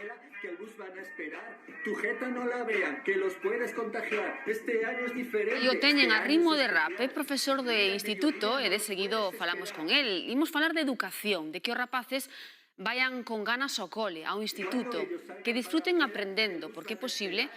espera que el bus van a esperar. Tu jeta no la vean, que los puedes contagiar. Este año es diferente. E o teñen a ritmo de rap, é profesor de instituto e de seguido falamos con el. Imos falar de educación, de que os rapaces vayan con ganas ao cole, ao instituto, que disfruten aprendendo, porque é posible,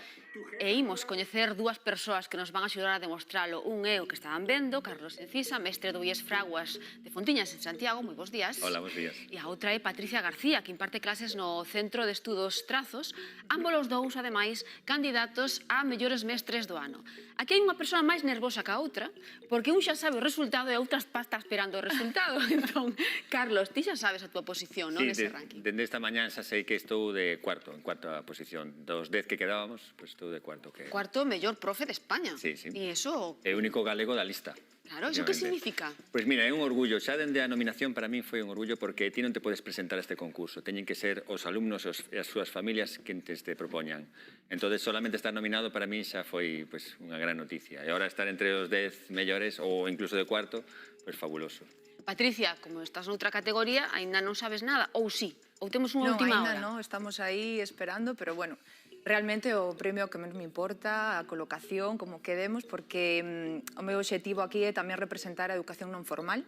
e imos coñecer dúas persoas que nos van a axudar a demostralo. Un é o que estaban vendo, Carlos Encisa, mestre do IES Fraguas de Fontiñas en Santiago, moi bons días. Hola, bons días. E a outra é Patricia García, que imparte clases no Centro de Estudos Trazos, ambos os dous, ademais, candidatos a mellores mestres do ano. Aquí hai unha persoa máis nervosa que a outra, porque un xa sabe o resultado e a outra está esperando o resultado. Entón, Carlos, ti xa sabes a túa posición, non, nese ranking? Dende esta mañá xa sei que estou de cuarto, en cuarta posición. Dos 10 que quedábamos, pues estou de cuarto. Cuarto mellor profe de España. Sí, sí. E iso... É o único galego da lista. Claro, iso que significa? Pois mira, é un orgullo. Xa dende a nominación para min foi un orgullo porque ti non te podes presentar a este concurso. Teñen que ser os alumnos e as súas familias que te propoñan. Entón, solamente estar nominado para min xa foi unha gran noticia. E agora estar entre os 10 mellores ou incluso de cuarto, pois fabuloso. Patricia, como estás noutra categoría, aínda non sabes nada, ou sí? Ou temos unha última hora? Non, estamos aí esperando, pero bueno, realmente o premio que menos me importa, a colocación, como quedemos, porque o meu obxectivo aquí é tamén representar a educación non formal,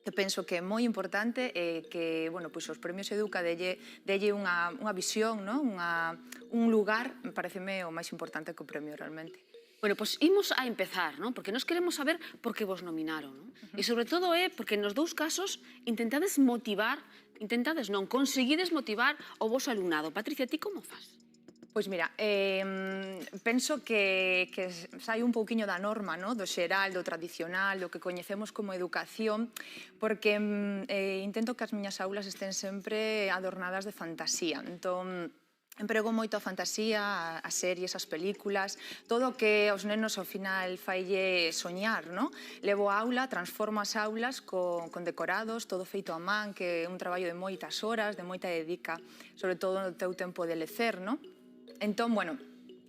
que penso que é moi importante e que, bueno, pois os premios Educa delle unha visión, un lugar, me pareceme o máis importante que o premio realmente. Bueno, pois imos a empezar, non? Porque nos queremos saber por que vos nominaron, non? E sobre todo é porque nos dous casos intentades motivar, conseguides motivar o vosso alumnado. Patricia, ti como fas? Pois mira, penso que sai un pouquiño da norma, do xeral, do tradicional, do que coñecemos como educación, porque intento que as miñas aulas estén sempre adornadas de fantasía. Entón, emprego moito a fantasía, as series, as películas, todo o que aos nenos ao final faille soñar, non? Levo a aula, transformo as aulas con decorados, todo feito a man, que é un traballo de moitas horas, de moita dedica, sobre todo no teu tempo de lecer, non? Entón, bueno,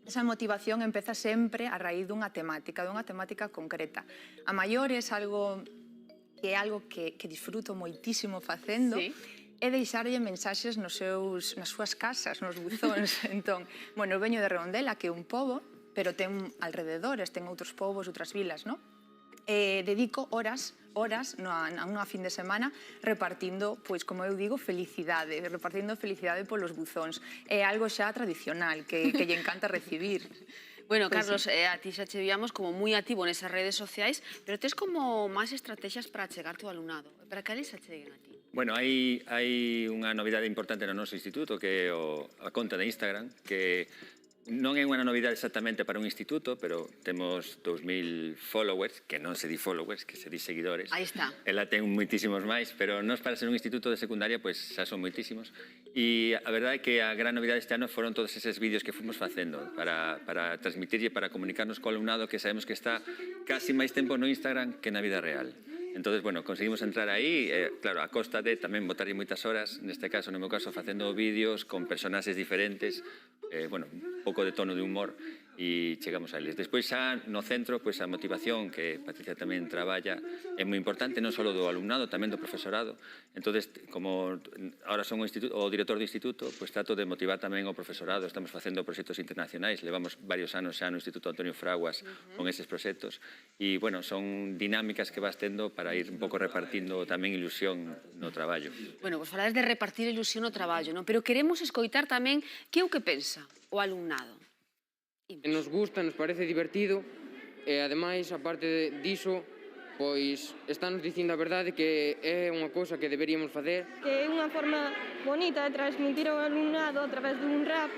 esa motivación empeza sempre a raíz dunha temática concreta. A maiores, algo que disfruto moitísimo facendo, é deixarlle mensaxes nas súas casas, nos buzóns. Entón, bueno, veño de Redondela, que é un pobo, pero ten alrededores, ten outros povos, outras vilas, non? Dedico horas nunha fin de semana repartindo, pois, como eu digo, felicidade, polos buzóns. É algo xa tradicional, que lle encanta recibir. Bueno, Carlos, a ti xa che víamos como moi activo nesas redes sociais, pero tes como máis estrategias para chegarte ao alumnado, para que eles se cheguen a ti. Bueno, hai unha novidade importante no noso instituto, que é a conta de Instagram, que non é unha novidade exactamente para un instituto, pero temos 2000 followers, que non se di followers, que se di seguidores. Aí está. Ela ten moitísimos máis, pero nós para ser un instituto de secundaria, pois xa son moitísimos. E a verdade é que a gran novidade este ano foron todos eses vídeos que fomos facendo para transmitirlle, para comunicarnos co alumnado, que sabemos que está casi máis tempo no Instagram que na vida real. Entonces, bueno, conseguimos entrar aí, claro, a costa de tamén botarlle moitas horas, neste caso, no meu caso, facendo vídeos con personaxes diferentes, bueno, un pouco de tono de humor, e chegamos a eles. Despois xa no centro, pois a motivación que Patricia tamén traballa é moi importante, non só do alumnado, tamén do profesorado. Entonces, como ahora son o director do instituto, pois trato de motivar tamén o profesorado. Estamos facendo proxectos internacionais, levamos varios anos xa no Instituto Antonio Fraguas con eses proxectos, e, bueno, son dinámicas que vas tendo para ir un pouco repartindo tamén ilusión no traballo. Bueno, pois falades de repartir ilusión no traballo, non? Pero queremos escoitar tamén que é o que pensa o alumnado. Nos gusta, nos parece divertido e, ademais, aparte diso, pois estánnos dicindo a verdade que é unha cousa que deberíamos facer. Que é unha forma bonita de transmitir ao alumnado a través dun rap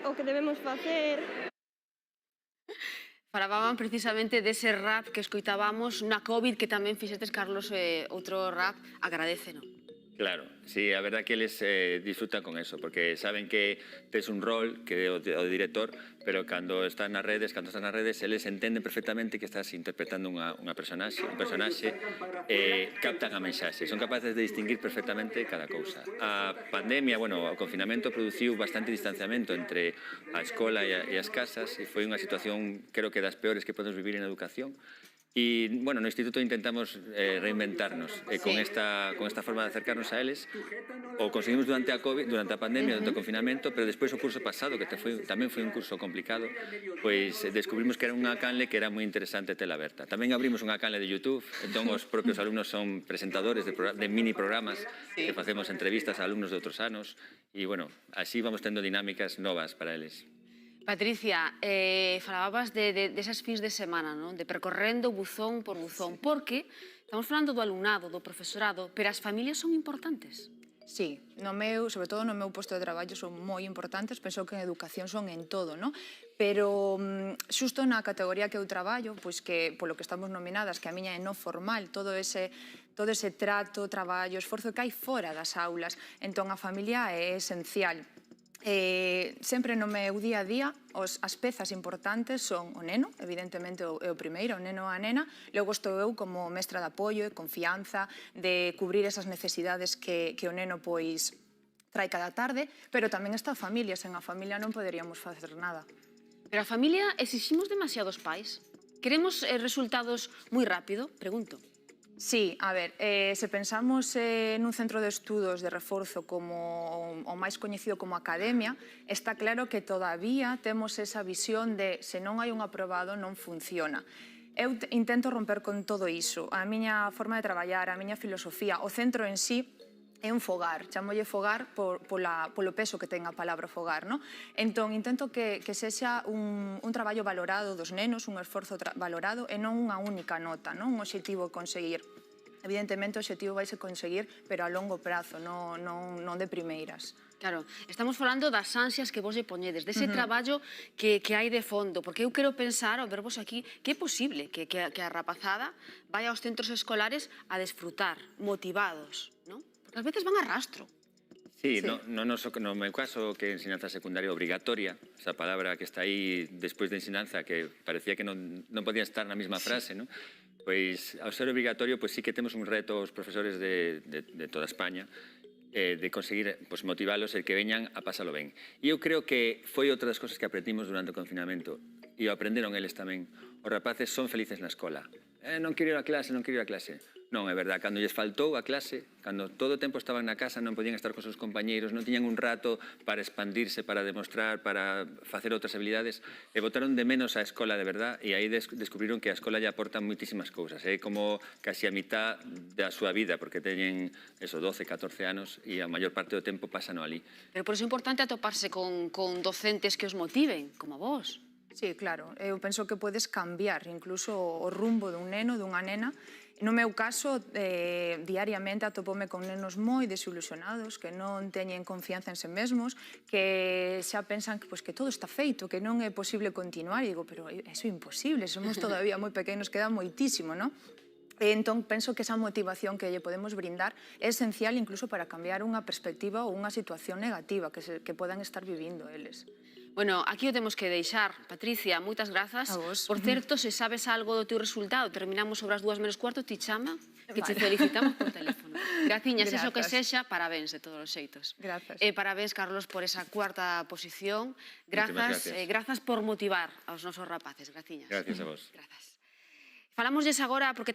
o que debemos facer. Falaban precisamente dese rap que escoitábamos na COVID, que tamén fixetes, Carlos, outro rap, agradéceno. Claro, sí, a verdad que eles disfrutan con eso, porque saben que tes un rol que é o de director, pero cando están nas redes, eles entenden perfectamente que estás interpretando un personaxe, captan a mensaxe, son capaces de distinguir perfectamente cada cousa. A pandemia, bueno, o confinamento produciu bastante distanciamento entre a escola e as casas, e foi unha situación, creo que das peores que podemos vivir en educación. E, bueno, no instituto intentamos reinventarnos con esta forma de acercarnos a eles. O conseguimos durante a COVID, durante a pandemia, durante o confinamento, pero despois o curso pasado, que tamén foi un curso complicado, pois descubrimos que era unha canle que era moi interesante tela aberta. Tamén abrimos unha canle de YouTube, entón os propios alumnos son presentadores de mini programas que facemos entrevistas a alumnos de outros anos e, bueno, así vamos tendo dinámicas novas para eles. Patricia, falabas desas fins de semana, non? De percorrendo buzón por buzón, porque estamos falando do alumnado, do profesorado, pero as familias son importantes. Sí, sobre todo no meu posto de traballo son moi importantes, penso que en educación son en todo, non? Pero xusto na categoría que eu traballo, pois que polo que estamos nominadas, que a miña é no formal, todo ese trato, traballo, esforzo que hai fora das aulas, entón a familia é esencial. Sempre no meu día a día as pezas importantes son o neno, evidentemente é o primeiro, o neno ou a nena, logo estou eu como mestra de apoio e confianza de cubrir esas necesidades que o neno pois trae cada tarde, pero tamén está a familia, sen a familia non poderíamos facer nada. Pero a familia exiximos demasiados pais? Queremos resultados moi rápido? Pregunto. Sí, a ver, se pensamos nun centro de estudos de reforzo como o máis coñecido como academia, está claro que todavía temos esa visión de se non hai un aprobado non funciona. Eu intento romper con todo iso, a miña forma de traballar, a miña filosofía, o centro en sí é un fogar, chamolle fogar polo peso que ten a palabra fogar, non? Entón, intento que sexa un traballo valorado dos nenos, un esforzo valorado e non unha única nota, non? Un obxectivo conseguir. Evidentemente, o obxectivo vaise conseguir, pero a longo prazo, non de primeiras. Claro, estamos falando das ansias que vos lle poñedes, dese traballo que hai de fondo, porque eu quero pensar, ao vervos aquí, que é posible que a rapazada vai aos centros escolares a desfrutar, motivados, non? Porque ás veces van a rastro. Sí, no meu caso, que é ensinanza secundaria obrigatoria, esa palabra que está aí despois de ensinanza, que parecía que non podía estar na mesma frase, non? Pois, ao ser obrigatorio, pois sí que temos un reto aos profesores de toda España, de conseguir motivalos e que veñan a pasalo ben. E eu creo que foi outra das cosas que aprendimos durante o confinamento, e o aprenderon eles tamén. Os rapaces son felices na escola. Non quero ir a clase, non quero ir a clase. Non, é verdad, cando lles faltou a clase, cando todo o tempo estaban na casa, non podían estar cos seus compañeiros, non tiñan un rato para expandirse, para demostrar, para facer outras habilidades, e botaron de menos a escola de verdad, e aí descubriron que a escola lle aporta moitísimas cousas. É como casi a mitad da súa vida, porque teñen 12, 14 anos, e a maior parte do tempo pasan ali. Pero por iso é importante atoparse con docentes que os motiven, como a vos. Sí, claro. Eu penso que podes cambiar incluso o rumbo dun neno, dunha nena. No meu caso, diariamente atopome con nenos moi desilusionados, que non teñen confianza en sí mesmos, que xa pensan que todo está feito, que non é posible continuar. E digo, pero iso é imposible, somos todavía moi pequenos, queda moitísimo, non? Entón, penso que esa motivación que lle podemos brindar é esencial incluso para cambiar unha perspectiva ou unha situación negativa que podan estar vivindo eles. Bueno, aquí o temos que deixar. Patricia, moitas grazas. A vos. Por certo, se sabes algo do teu resultado, terminamos sobre as 2:45, ti chama, que te felicitamos por teléfono. Graciñas, eso que sexa, parabéns de todos os xeitos. Grazas. Parabéns, Carlos, por esa cuarta posición. Grazas por motivar aos nosos rapaces. Graciñas. Gracias a vos. Grazas. Falámoslles agora porque